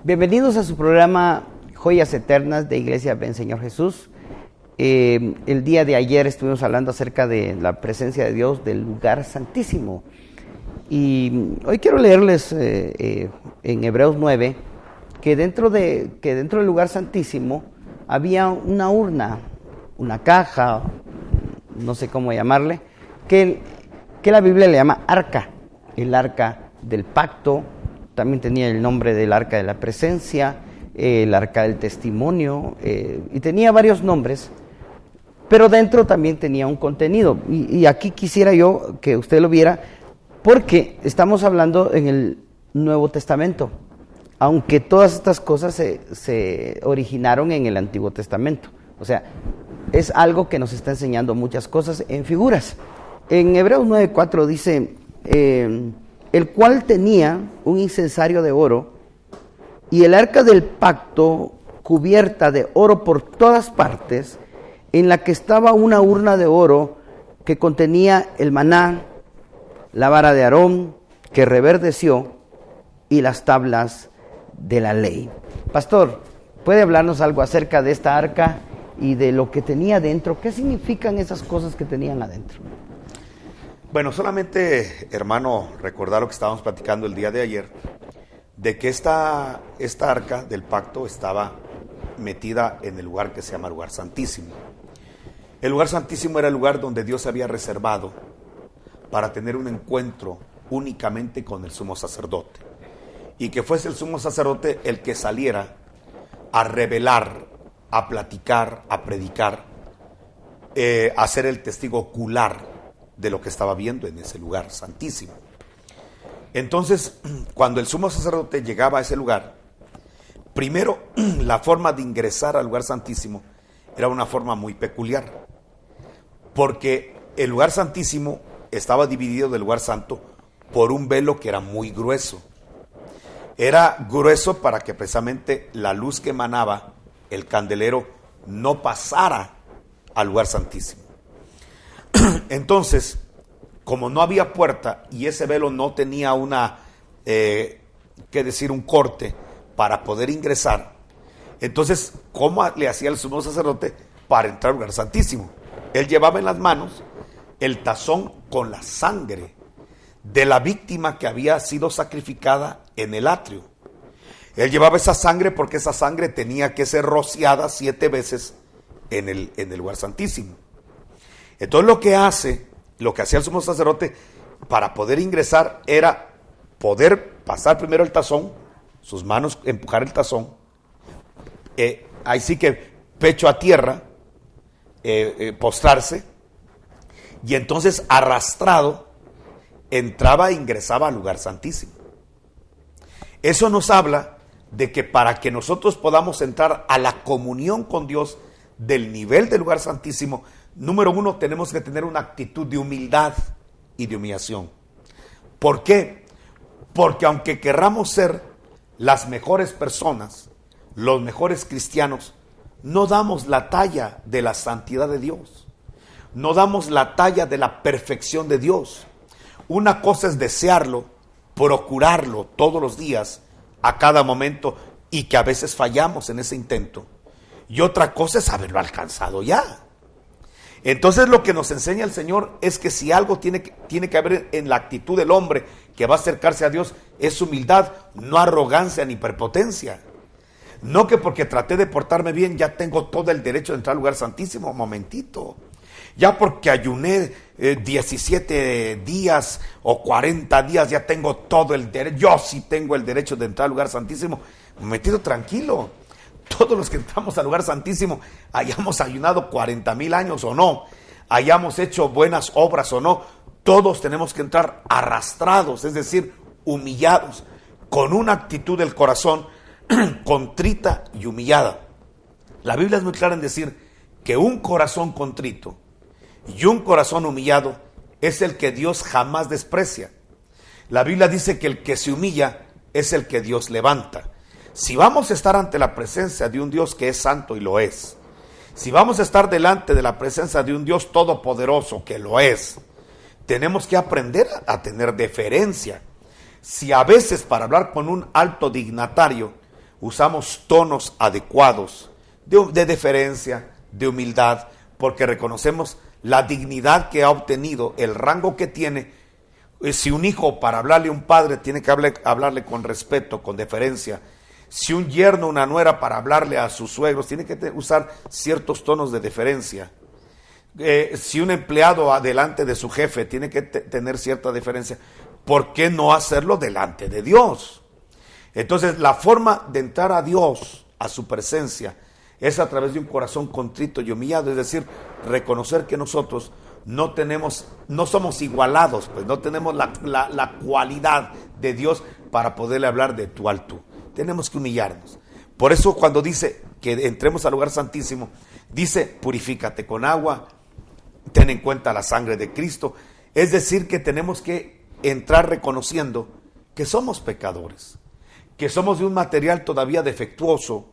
Bienvenidos a su programa Joyas Eternas de Iglesia Ven Señor Jesús. El día de ayer estuvimos hablando acerca de la presencia de Dios, del lugar santísimo. Y hoy quiero leerles en Hebreos 9 que dentro del lugar santísimo había una urna, una caja, no sé cómo llamarle, que la Biblia le llama arca, el arca del pacto. También tenía el nombre del arca de la presencia, el arca del testimonio, y tenía varios nombres, pero dentro también tenía un contenido. Y aquí quisiera yo que usted lo viera, porque estamos hablando en el Nuevo Testamento, aunque todas estas cosas se originaron en el Antiguo Testamento. O sea, es algo que nos está enseñando muchas cosas en figuras. En Hebreos 9:4 dice... el cual tenía un incensario de oro y el arca del pacto cubierta de oro por todas partes, en la que estaba una urna de oro que contenía el maná, la vara de Aarón que reverdeció y las tablas de la ley. Pastor, ¿puede hablarnos algo acerca de esta arca y de lo que tenía dentro? ¿Qué significan esas cosas que tenían adentro? Bueno, solamente, hermano, recordar lo que estábamos platicando el día de ayer, de que esta arca del pacto estaba metida en el lugar que se llama lugar santísimo. El lugar santísimo era el lugar donde Dios había reservado para tener un encuentro únicamente con el sumo sacerdote, y que fuese el sumo sacerdote el que saliera a revelar, a platicar, a predicar, a ser el testigo ocular de lo que estaba viendo en ese lugar santísimo. Entonces, cuando el sumo sacerdote llegaba a ese lugar, primero, la forma de ingresar al lugar santísimo era una forma muy peculiar, porque el lugar santísimo estaba dividido del lugar santo por un velo que era muy grueso. Era grueso para que precisamente la luz que emanaba el candelero no pasara al lugar santísimo. Entonces, como no había puerta y ese velo no tenía un corte para poder ingresar, entonces, ¿cómo le hacía el sumo sacerdote para entrar al lugar santísimo? Él llevaba en las manos el tazón con la sangre de la víctima que había sido sacrificada en el atrio. Él llevaba esa sangre porque esa sangre tenía que ser rociada 7 veces en el lugar santísimo. Entonces lo que hacía el sumo sacerdote para poder ingresar era poder pasar primero el tazón, sus manos empujar el tazón, ahí sí que pecho a tierra, postrarse, y entonces arrastrado entraba e ingresaba al lugar santísimo. Eso nos habla de que para que nosotros podamos entrar a la comunión con Dios del nivel del lugar santísimo, número 1, tenemos que tener una actitud de humildad y de humillación. ¿Por qué? Porque aunque querramos ser las mejores personas, los mejores cristianos, no damos la talla de la santidad de Dios. No damos la talla de la perfección de Dios. Una cosa es desearlo, procurarlo todos los días, a cada momento, y que a veces fallamos en ese intento. Y otra cosa es haberlo alcanzado ya. Entonces lo que nos enseña el Señor es que si algo tiene que haber en la actitud del hombre que va a acercarse a Dios, es humildad, no arrogancia ni prepotencia. No que porque traté de portarme bien ya tengo todo el derecho de entrar al lugar santísimo. Momentito. Ya porque ayuné 17 días o 40 días ya tengo todo el derecho. Yo sí tengo el derecho de entrar al lugar santísimo. Momentito, tranquilo. Todos los que entramos al lugar santísimo, hayamos ayunado 40,000 años o no, hayamos hecho buenas obras o no, todos tenemos que entrar arrastrados, es decir, humillados, con una actitud del corazón contrita y humillada. La Biblia es muy clara en decir que un corazón contrito y un corazón humillado es el que Dios jamás desprecia. La Biblia dice que el que se humilla es el que Dios levanta. Si vamos a estar ante la presencia de un Dios que es santo, y lo es, si vamos a estar delante de la presencia de un Dios todopoderoso, que lo es, tenemos que aprender a tener deferencia. Si a veces para hablar con un alto dignatario usamos tonos adecuados de deferencia, de humildad, porque reconocemos la dignidad que ha obtenido, el rango que tiene. Si un hijo para hablarle a un padre tiene que hablarle con respeto, con deferencia. Si un yerno o una nuera para hablarle a sus suegros tiene que usar ciertos tonos de deferencia. Si un empleado delante de su jefe tiene que tener cierta deferencia, ¿por qué no hacerlo delante de Dios? Entonces la forma de entrar a Dios, a su presencia, es a través de un corazón contrito y humillado, es decir, reconocer que nosotros no somos igualados, pues no tenemos la cualidad de Dios para poderle hablar de tú al tú. Tenemos que humillarnos. Por eso cuando dice que entremos al lugar santísimo, dice purifícate con agua, ten en cuenta la sangre de Cristo. Es decir, que tenemos que entrar reconociendo que somos pecadores, que somos de un material todavía defectuoso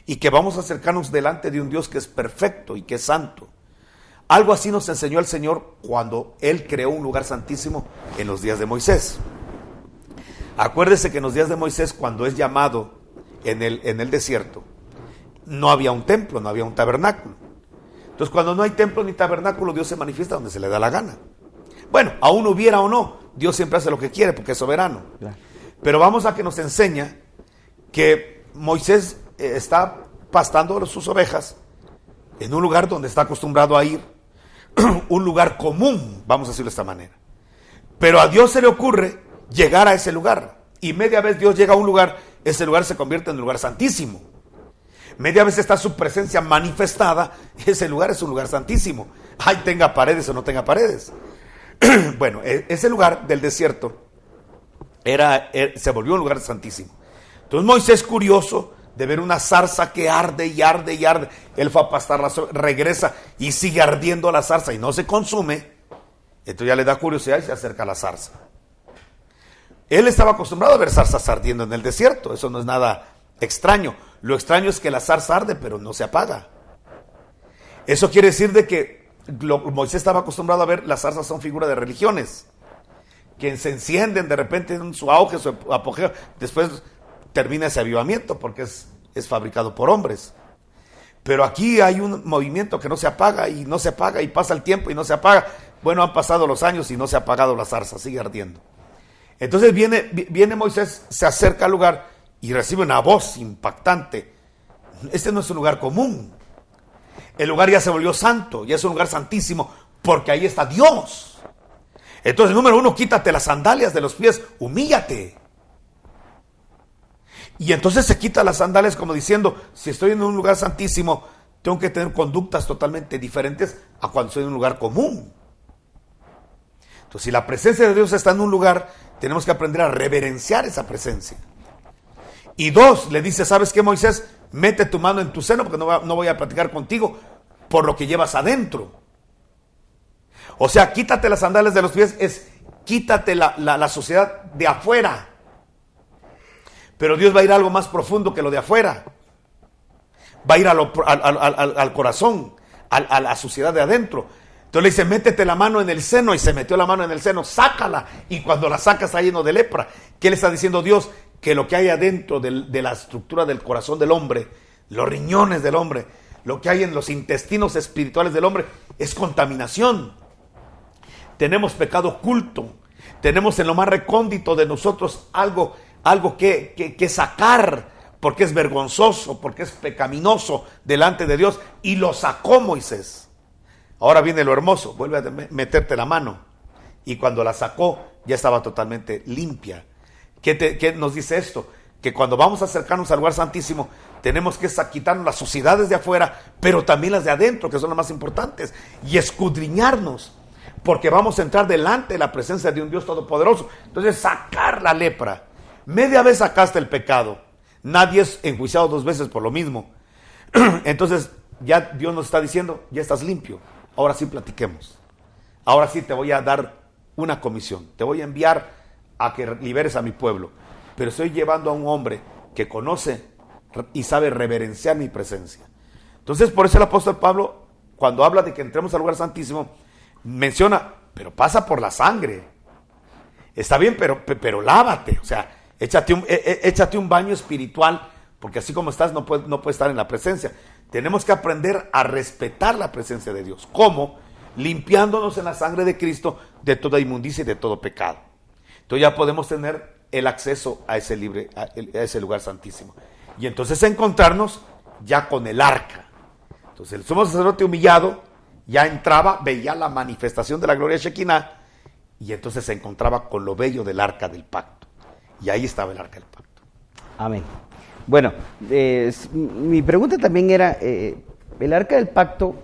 y que vamos a acercarnos delante de un Dios que es perfecto y que es santo. Algo así nos enseñó el Señor cuando Él creó un lugar santísimo en los días de Moisés. Acuérdese que en los días de Moisés, cuando es llamado en el desierto, no había un templo, no había un tabernáculo. Entonces, cuando no hay templo ni tabernáculo, Dios se manifiesta donde se le da la gana. Bueno, aún hubiera o no, Dios siempre hace lo que quiere porque es soberano. Claro. Pero vamos a que nos enseña que Moisés está pastando sus ovejas en un lugar donde está acostumbrado a ir, un lugar común, vamos a decirlo de esta manera. Pero a Dios se le ocurre llegar a ese lugar, y media vez Dios llega a un lugar, ese lugar se convierte en un lugar santísimo. Media vez está su presencia manifestada, ese lugar es un lugar santísimo. Ay, tenga paredes o no tenga paredes. Bueno, ese lugar del desierto se volvió un lugar santísimo. Entonces Moisés, curioso de ver una zarza que arde y arde y arde, él fue a pastarla, regresa y sigue ardiendo la zarza y no se consume. Entonces ya le da curiosidad y se acerca a la zarza. Él estaba acostumbrado a ver zarzas ardiendo en el desierto, eso no es nada extraño. Lo extraño es que la zarza arde pero no se apaga. Eso quiere decir de que Moisés estaba acostumbrado a ver las zarzas son figuras de religiones, que se encienden de repente en su auge, su apogeo, después termina ese avivamiento porque es fabricado por hombres. Pero aquí hay un movimiento que no se apaga y no se apaga y pasa el tiempo y no se apaga. Bueno, han pasado los años y no se ha apagado la zarza, sigue ardiendo. Entonces viene Moisés, se acerca al lugar y recibe una voz impactante. Este no es un lugar común. El lugar ya se volvió santo, ya es un lugar santísimo porque ahí está Dios. Entonces, número uno, quítate las sandalias de los pies, humíllate. Y entonces se quita las sandalias como diciendo, si estoy en un lugar santísimo, tengo que tener conductas totalmente diferentes a cuando estoy en un lugar común. Entonces, si la presencia de Dios está en un lugar, tenemos que aprender a reverenciar esa presencia. Y dos, le dice, ¿sabes qué, Moisés? Mete tu mano en tu seno porque no voy a platicar contigo por lo que llevas adentro. O sea, quítate las sandalias de los pies, quítate la suciedad de afuera. Pero Dios va a ir a algo más profundo que lo de afuera. Va a ir al corazón, a la suciedad de adentro. Entonces le dice, métete la mano en el seno, y se metió la mano en el seno, sácala, y cuando la saca está lleno de lepra. ¿Qué le está diciendo Dios? Que lo que hay adentro de la estructura del corazón del hombre, los riñones del hombre, lo que hay en los intestinos espirituales del hombre, es contaminación. Tenemos pecado oculto, tenemos en lo más recóndito de nosotros algo que sacar, porque es vergonzoso, porque es pecaminoso delante de Dios, y lo sacó Moisés. Ahora viene lo hermoso, vuelve a meterte la mano, y cuando la sacó ya estaba totalmente limpia. ¿Qué nos dice esto? Que cuando vamos a acercarnos al lugar santísimo, tenemos que quitarnos las suciedades de afuera, pero también las de adentro, que son las más importantes, y escudriñarnos, porque vamos a entrar delante de la presencia de un Dios todopoderoso. Entonces, sacar la lepra. Media vez sacaste el pecado, nadie es enjuiciado dos veces por lo mismo. Entonces ya Dios nos está diciendo, ya estás limpio, ahora sí platiquemos, ahora sí te voy a dar una comisión, te voy a enviar a que liberes a mi pueblo, pero estoy llevando a un hombre que conoce y sabe reverenciar mi presencia. Entonces por eso el apóstol Pablo, cuando habla de que entremos al lugar santísimo, menciona, pero pasa por la sangre, está bien, pero lávate, o sea, échate un baño espiritual porque así como estás no puedes estar en la presencia. Tenemos que aprender a respetar la presencia de Dios. ¿Cómo? Limpiándonos en la sangre de Cristo de toda inmundicia y de todo pecado. Entonces ya podemos tener el acceso a ese lugar santísimo. Y entonces encontrarnos ya con el arca. Entonces el sumo sacerdote humillado ya entraba, veía la manifestación de la gloria de Shekinah, y entonces se encontraba con lo bello del arca del pacto. Y ahí estaba el arca del pacto. Amén. Bueno, mi pregunta también era, el arca del pacto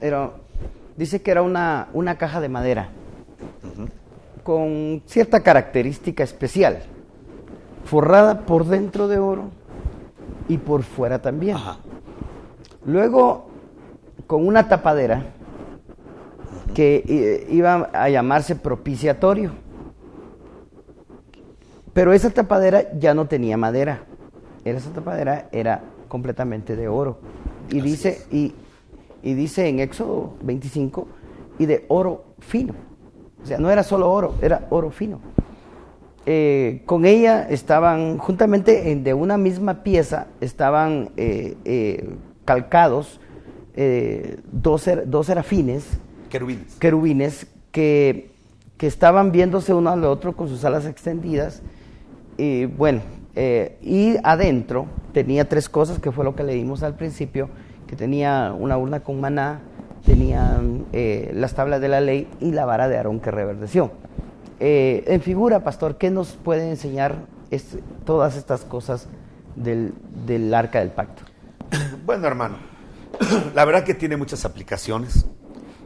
dice que era una caja de madera, con cierta característica especial, forrada por dentro de oro y por fuera también. Ajá. Luego, con una tapadera que iba a llamarse propiciatorio. Pero esa tapadera ya no tenía madera. Esa tapadera era completamente de oro. Y dice, y dice en Éxodo 25, y de oro fino. O sea, no era solo oro, era oro fino. Con ella estaban, juntamente de una misma pieza, estaban calcados dos serafines, querubines que estaban viéndose uno al otro con sus alas extendidas. Y bueno, y adentro tenía tres cosas, que fue lo que leímos al principio, que tenía una urna con maná, tenía las tablas de la ley y la vara de Aarón que reverdeció. En figura, pastor, ¿qué nos puede enseñar todas estas cosas del arca del pacto? Bueno, hermano, la verdad que tiene muchas aplicaciones.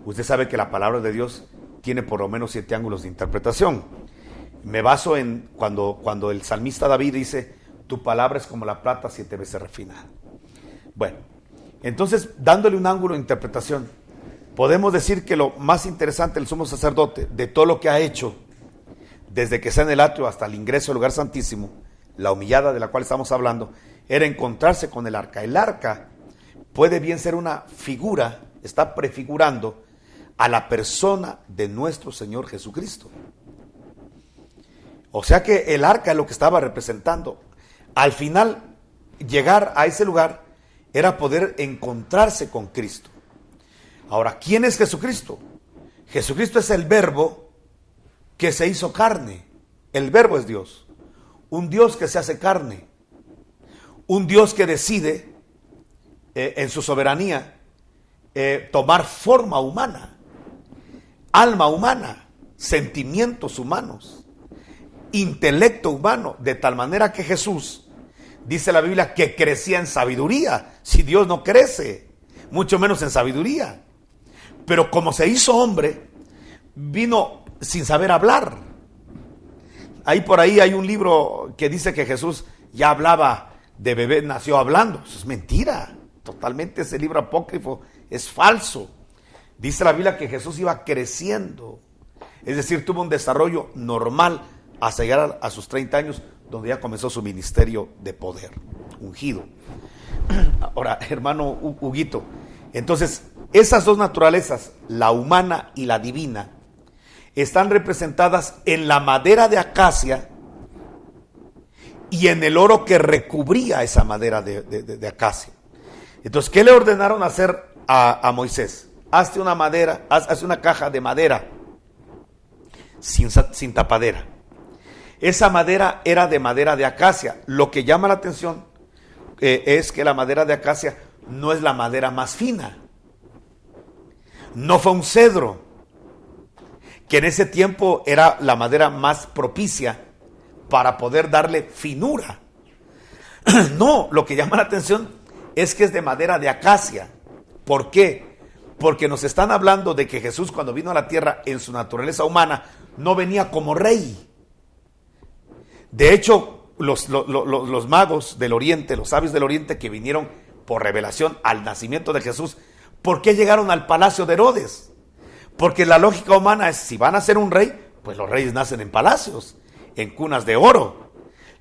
Usted sabe que la palabra de Dios tiene por lo menos 7 ángulos de interpretación. Me baso en cuando el salmista David dice, tu palabra es como la plata 7 veces refinada. Bueno, entonces, dándole un ángulo de interpretación, podemos decir que lo más interesante del sumo sacerdote, de todo lo que ha hecho, desde que está en el atrio hasta el ingreso al lugar santísimo, la humillada de la cual estamos hablando, era encontrarse con el arca. El arca puede bien ser una figura, está prefigurando a la persona de nuestro Señor Jesucristo. O sea que el arca es lo que estaba representando. Al final, llegar a ese lugar era poder encontrarse con Cristo. Ahora, ¿quién es Jesucristo? Jesucristo es el Verbo que se hizo carne. El Verbo es Dios. Un Dios que se hace carne. Un Dios que decide en su soberanía tomar forma humana, alma humana, sentimientos humanos, intelecto humano, de tal manera que Jesús, dice la Biblia, que crecía en sabiduría. Si Dios no crece, mucho menos en sabiduría. Pero como se hizo hombre, vino sin saber hablar. Por ahí hay un libro que dice que Jesús ya hablaba de bebé, nació hablando. Eso es mentira. Totalmente ese libro apócrifo es falso. Dice la Biblia que Jesús iba creciendo. Es decir, tuvo un desarrollo normal hasta llegar a sus 30 años, donde ya comenzó su ministerio de poder, ungido. Ahora, hermano Huguito, entonces, esas dos naturalezas, la humana y la divina, están representadas en la madera de acacia y en el oro que recubría esa madera de acacia. Entonces, ¿qué le ordenaron hacer a Moisés? Hazte una caja de madera sin tapadera. Esa madera era de madera de acacia. Lo que llama la atención es que la madera de acacia no es la madera más fina. No fue un cedro, que en ese tiempo era la madera más propicia para poder darle finura. No, lo que llama la atención es que es de madera de acacia. ¿Por qué? Porque nos están hablando de que Jesús, cuando vino a la tierra en su naturaleza humana, no venía como rey. De hecho, los magos del oriente, los sabios del oriente que vinieron por revelación al nacimiento de Jesús, ¿por qué llegaron al palacio de Herodes? Porque la lógica humana es, si van a ser un rey, pues los reyes nacen en palacios, en cunas de oro.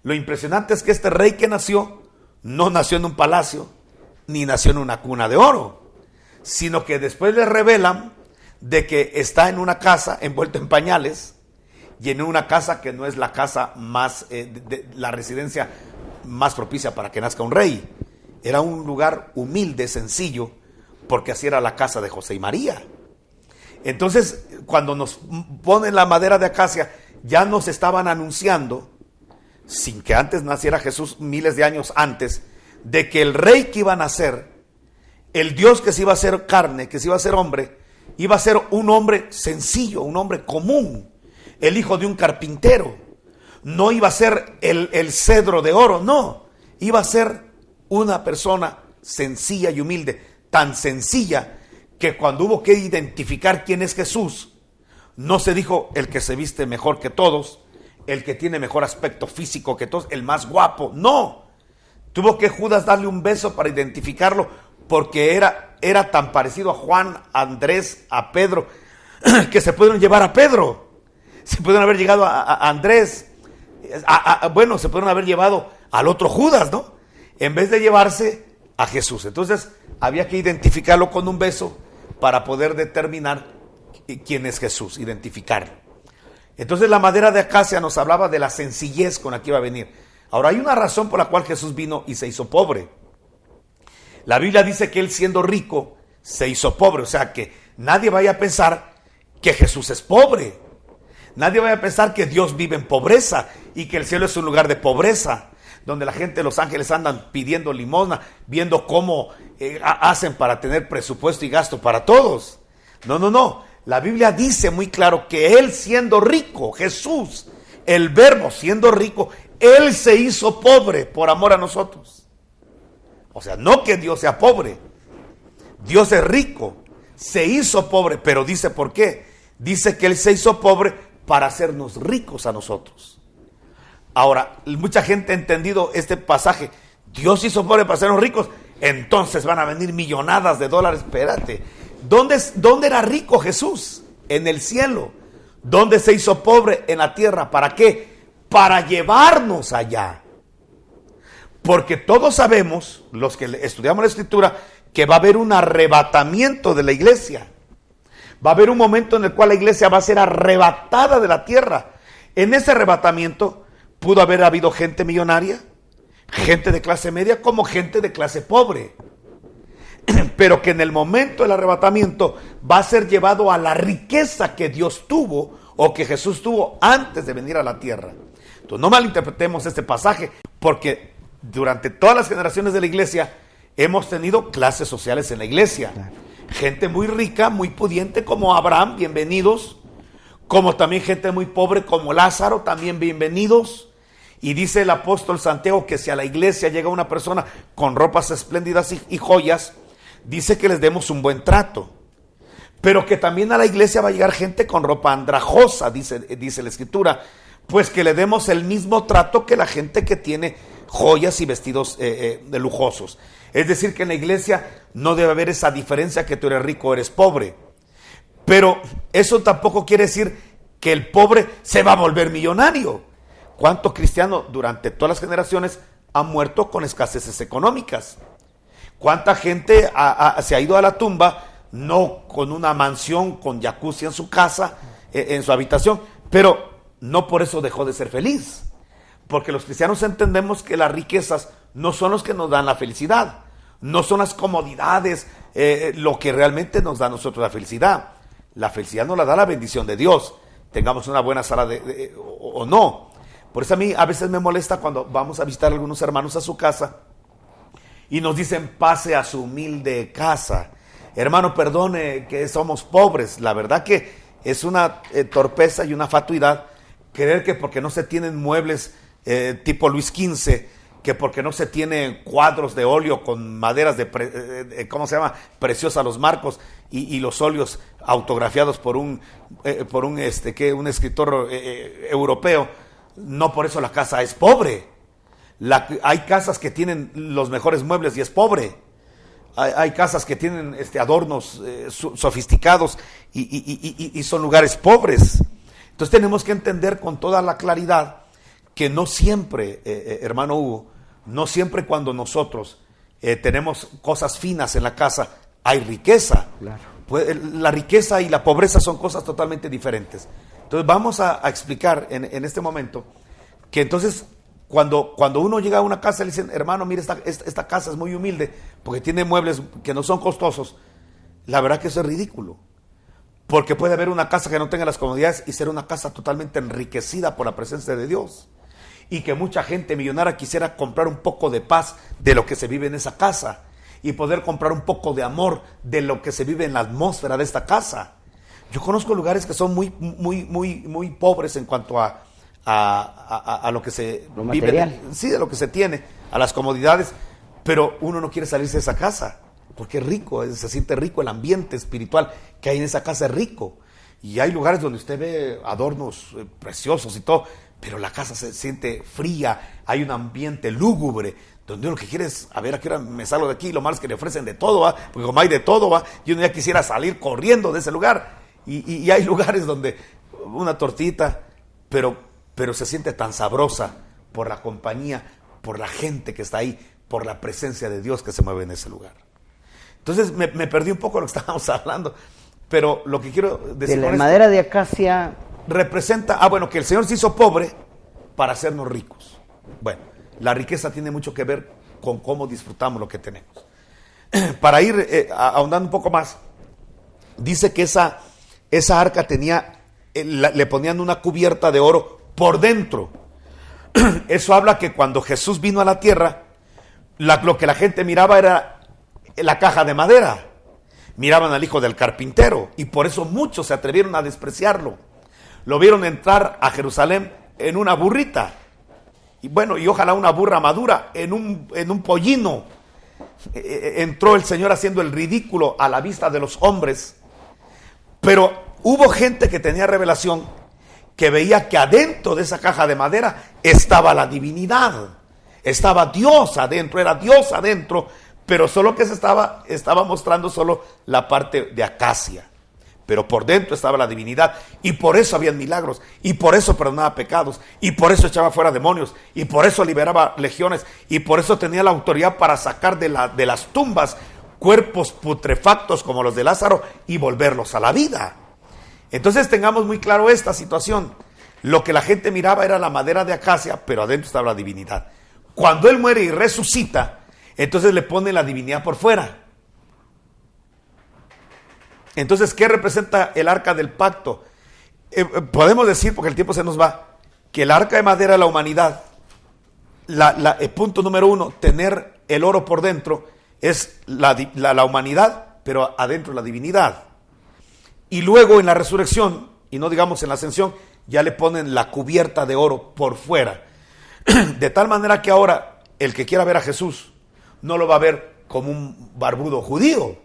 Lo impresionante es que este rey que nació, no nació en un palacio, ni nació en una cuna de oro, sino que después le revelan de que está en una casa envuelto en pañales, y en una casa que no es la casa más, la residencia más propicia para que nazca un rey. era un lugar humilde, sencillo, porque así era la casa de José y María. Entonces, cuando nos ponen la madera de acacia, ya nos estaban anunciando, sin que antes naciera Jesús, miles de años antes, de que el rey que iba a nacer, el Dios que se iba a hacer carne, que se iba a hacer hombre, iba a ser un hombre sencillo, un hombre común, el hijo de un carpintero. No iba a ser el cedro de oro, no, iba a ser una persona sencilla y humilde, tan sencilla que cuando hubo que identificar quién es Jesús, no se dijo el que se viste mejor que todos, el que tiene mejor aspecto físico que todos, el más guapo, no. Tuvo que Judas darle un beso para identificarlo, porque era tan parecido a Juan, a Andrés, a Pedro, que se pudieron llevar a Pedro, se pudieron haber llegado a Andrés, bueno, se pudieron haber llevado al otro Judas, ¿no? En vez de llevarse a Jesús. Entonces había que identificarlo con un beso para poder determinar quién es Jesús, identificarlo. Entonces la madera de acacia nos hablaba de la sencillez con la que iba a venir. Ahora hay una razón por la cual Jesús vino y se hizo pobre. La Biblia dice que él, siendo rico, se hizo pobre. O sea, que nadie vaya a pensar que Jesús es pobre. Nadie vaya a pensar que Dios vive en pobreza y que el cielo es un lugar de pobreza, donde la gente, los ángeles, andan pidiendo limosna, viendo cómo hacen para tener presupuesto y gasto para todos. No, no, no. La Biblia dice muy claro que él, siendo rico, Jesús, el verbo siendo rico, él se hizo pobre por amor a nosotros. O sea, no que Dios sea pobre. Dios es rico, se hizo pobre, pero dice por qué. Dice que él se hizo pobre para hacernos ricos a nosotros. Ahora, mucha gente ha entendido este pasaje. Dios hizo pobre para hacernos ricos, entonces van a venir millonadas de dólares. Espérate, ¿dónde era rico Jesús? En el cielo. ¿Dónde se hizo pobre? En la tierra. ¿Para qué? Para llevarnos allá. Porque todos sabemos, los que estudiamos la Escritura, que va a haber un arrebatamiento de la iglesia. Va a haber un momento en el cual la iglesia va a ser arrebatada de la tierra. En ese arrebatamiento pudo haber habido gente millonaria, gente de clase media, como gente de clase pobre. Pero que en el momento del arrebatamiento va a ser llevado a la riqueza que Dios tuvo o que Jesús tuvo antes de venir a la tierra. Entonces no malinterpretemos este pasaje, porque durante todas las generaciones de la iglesia hemos tenido clases sociales en la iglesia. Claro. Gente muy rica, muy pudiente como Abraham, bienvenidos. Como también gente muy pobre como Lázaro, también bienvenidos. Y dice el apóstol Santiago que si a la iglesia llega una persona con ropas espléndidas y joyas, dice que les demos un buen trato. Pero que también a la iglesia va a llegar gente con ropa andrajosa, dice la Escritura, pues que le demos el mismo trato que la gente que tiene joyas y vestidos de lujosos. Es decir, que en la iglesia no debe haber esa diferencia que tú eres rico o eres pobre. Pero eso tampoco quiere decir que el pobre se va a volver millonario. ¿Cuántos cristianos durante todas las generaciones han muerto con escaseces económicas? ¿Cuánta gente se ha ido a la tumba no con una mansión, con jacuzzi en su casa, en su habitación, pero no por eso dejó de ser feliz? Porque los cristianos entendemos que las riquezas no son los que nos dan la felicidad, no son las comodidades lo que realmente nos da a nosotros la felicidad. La felicidad nos la da la bendición de Dios, tengamos una buena sala o no. Por eso a mí a veces me molesta cuando vamos a visitar a algunos hermanos a su casa y nos dicen pase a su humilde casa. Hermano, perdone que somos pobres. La verdad que es una torpeza y una fatuidad creer que porque no se tienen muebles tipo Luis XV, que porque no se tienen cuadros de óleo con maderas preciosas los marcos y los óleos autografiados por un escritor europeo, no por eso la casa es pobre. Hay casas que tienen los mejores muebles y es pobre. Hay casas que tienen adornos sofisticados y son lugares pobres. Entonces tenemos que entender con toda la claridad que no siempre, hermano Hugo, no siempre cuando nosotros tenemos cosas finas en la casa hay riqueza. Claro. Pues, la riqueza y la pobreza son cosas totalmente diferentes. Entonces vamos a explicar en este momento que entonces Cuando uno llega a una casa, le dicen, hermano, mire, esta casa es muy humilde porque tiene muebles que no son costosos. La verdad que eso es ridículo. Porque puede haber una casa que no tenga las comodidades y ser una casa totalmente enriquecida por la presencia de Dios. Y que mucha gente millonaria quisiera comprar un poco de paz de lo que se vive en esa casa. Y poder comprar un poco de amor de lo que se vive en la atmósfera de esta casa. Yo conozco lugares que son muy pobres en cuanto a lo que se lo vive, material. Sí, de lo que se tiene, a las comodidades, pero uno no quiere salirse de esa casa, porque es rico, se siente rico, el ambiente espiritual que hay en esa casa es rico, y hay lugares donde usted ve adornos preciosos y todo, pero la casa se siente fría, hay un ambiente lúgubre, donde uno lo que quiere es, a ver a qué hora me salgo de aquí, lo malo es que le ofrecen de todo, ¿va? Porque como hay de todo, ¿va? Yo ya quisiera salir corriendo de ese lugar, y hay lugares donde una tortita, pero se siente tan sabrosa por la compañía, por la gente que está ahí, por la presencia de Dios que se mueve en ese lugar. Entonces me perdí un poco de lo que estábamos hablando, pero lo que quiero decir De la con esto, madera de acacia. representa, bueno, que el Señor se hizo pobre para hacernos ricos. Bueno, la riqueza tiene mucho que ver con cómo disfrutamos lo que tenemos. Para ir ahondando un poco más, dice que esa arca tenía, le ponían una cubierta de oro por dentro. Eso habla que cuando Jesús vino a la tierra, lo que la gente miraba era la caja de madera. Miraban al hijo del carpintero y por eso muchos se atrevieron a despreciarlo. Lo vieron entrar a Jerusalén en una burrita. Y bueno, y ojalá una burra madura en un pollino. Entró el Señor haciendo el ridículo a la vista de los hombres. Pero hubo gente que tenía revelación, que veía que adentro de esa caja de madera estaba la divinidad. Estaba Dios adentro, era Dios adentro, pero solo que se estaba mostrando solo la parte de acacia. Pero por dentro estaba la divinidad, y por eso habían milagros, y por eso perdonaba pecados, y por eso echaba fuera demonios, y por eso liberaba legiones, y por eso tenía la autoridad para sacar de las tumbas cuerpos putrefactos como los de Lázaro y volverlos a la vida. Entonces tengamos muy claro esta situación. Lo que la gente miraba era la madera de acacia, pero adentro estaba la divinidad. Cuando Él muere y resucita, entonces le pone la divinidad por fuera. Entonces, ¿qué representa el arca del pacto? Podemos decir, porque el tiempo se nos va, que el arca de madera de la humanidad, el punto número 1, tener el oro por dentro, es la humanidad, pero adentro la divinidad. Y luego en la resurrección, y no digamos en la ascensión, ya le ponen la cubierta de oro por fuera. De tal manera que ahora el que quiera ver a Jesús no lo va a ver como un barbudo judío.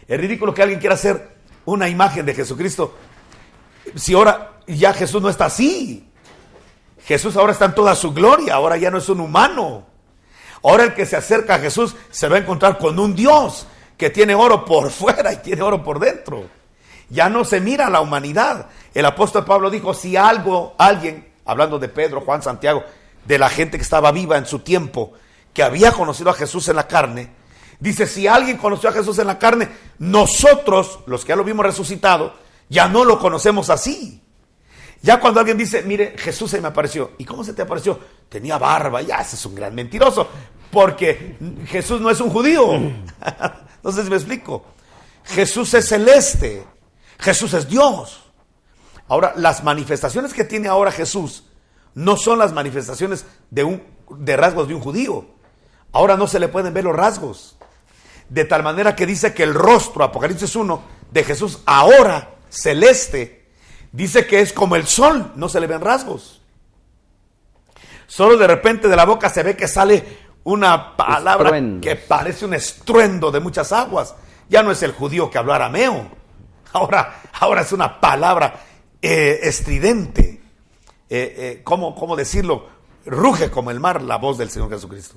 Es ridículo que alguien quiera hacer una imagen de Jesucristo si ahora ya Jesús no está así. Jesús ahora está en toda su gloria, ahora ya no es un humano. Ahora el que se acerca a Jesús se va a encontrar con un Dios que tiene oro por fuera y tiene oro por dentro. Ya no se mira a la humanidad. El apóstol Pablo dijo, si alguien, hablando de Pedro, Juan, Santiago, de la gente que estaba viva en su tiempo, que había conocido a Jesús en la carne, dice, si alguien conoció a Jesús en la carne, nosotros, los que ya lo vimos resucitado, ya no lo conocemos así. Ya cuando alguien dice, mire, Jesús se me apareció. ¿Y cómo se te apareció? Tenía barba. Ya, ese es un gran mentiroso, porque Jesús no es un judío. Entonces me explico. Jesús es celeste. Jesús es Dios. Ahora, las manifestaciones que tiene ahora Jesús no son las manifestaciones de rasgos de un judío. Ahora no se le pueden ver los rasgos. De tal manera que dice que el rostro, Apocalipsis 1, de Jesús ahora celeste, dice que es como el sol, no se le ven rasgos. Solo de repente de la boca se ve que sale una palabra que parece un estruendo de muchas aguas. Ya no es el judío que habló arameo. Ahora es una palabra estridente. ¿Cómo decirlo? Ruge como el mar la voz del Señor Jesucristo.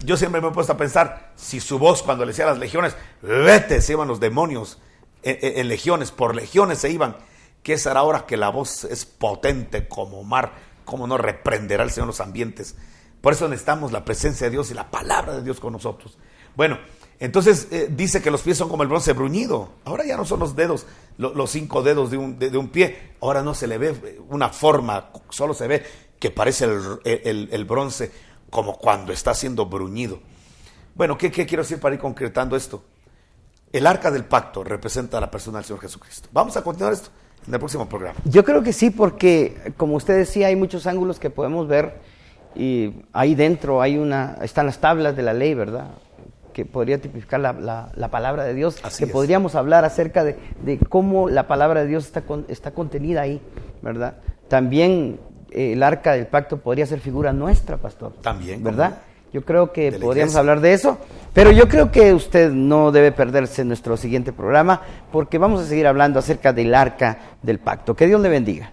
Yo siempre me he puesto a pensar, si su voz cuando le decía a las legiones, vete, se iban los demonios en legiones, por legiones se iban. ¿Qué será ahora que la voz es potente como mar? ¿Cómo no reprenderá el Señor los ambientes? Por eso necesitamos la presencia de Dios y la palabra de Dios con nosotros. Bueno, entonces dice que los pies son como el bronce bruñido. Ahora ya no son los dedos, los 5 dedos de un pie. Ahora no se le ve una forma, solo se ve que parece el bronce como cuando está siendo bruñido. Bueno, ¿qué quiero decir para ir concretando esto? El arca del pacto representa a la persona del Señor Jesucristo. Vamos a continuar esto en el próximo programa. Yo creo que sí, porque como usted decía, hay muchos ángulos que podemos ver y ahí dentro están las tablas de la ley, ¿verdad? Que podría tipificar la palabra de Dios. Así es. Podríamos hablar acerca de cómo la palabra de Dios está contenida ahí, ¿verdad? También el arca del pacto podría ser figura nuestra, pastor. También. ¿Verdad? Yo creo que de la podríamos iglesia. hablar de eso, pero yo creo que usted no debe perderse nuestro siguiente programa porque vamos a seguir hablando acerca del arca del pacto. Que Dios le bendiga.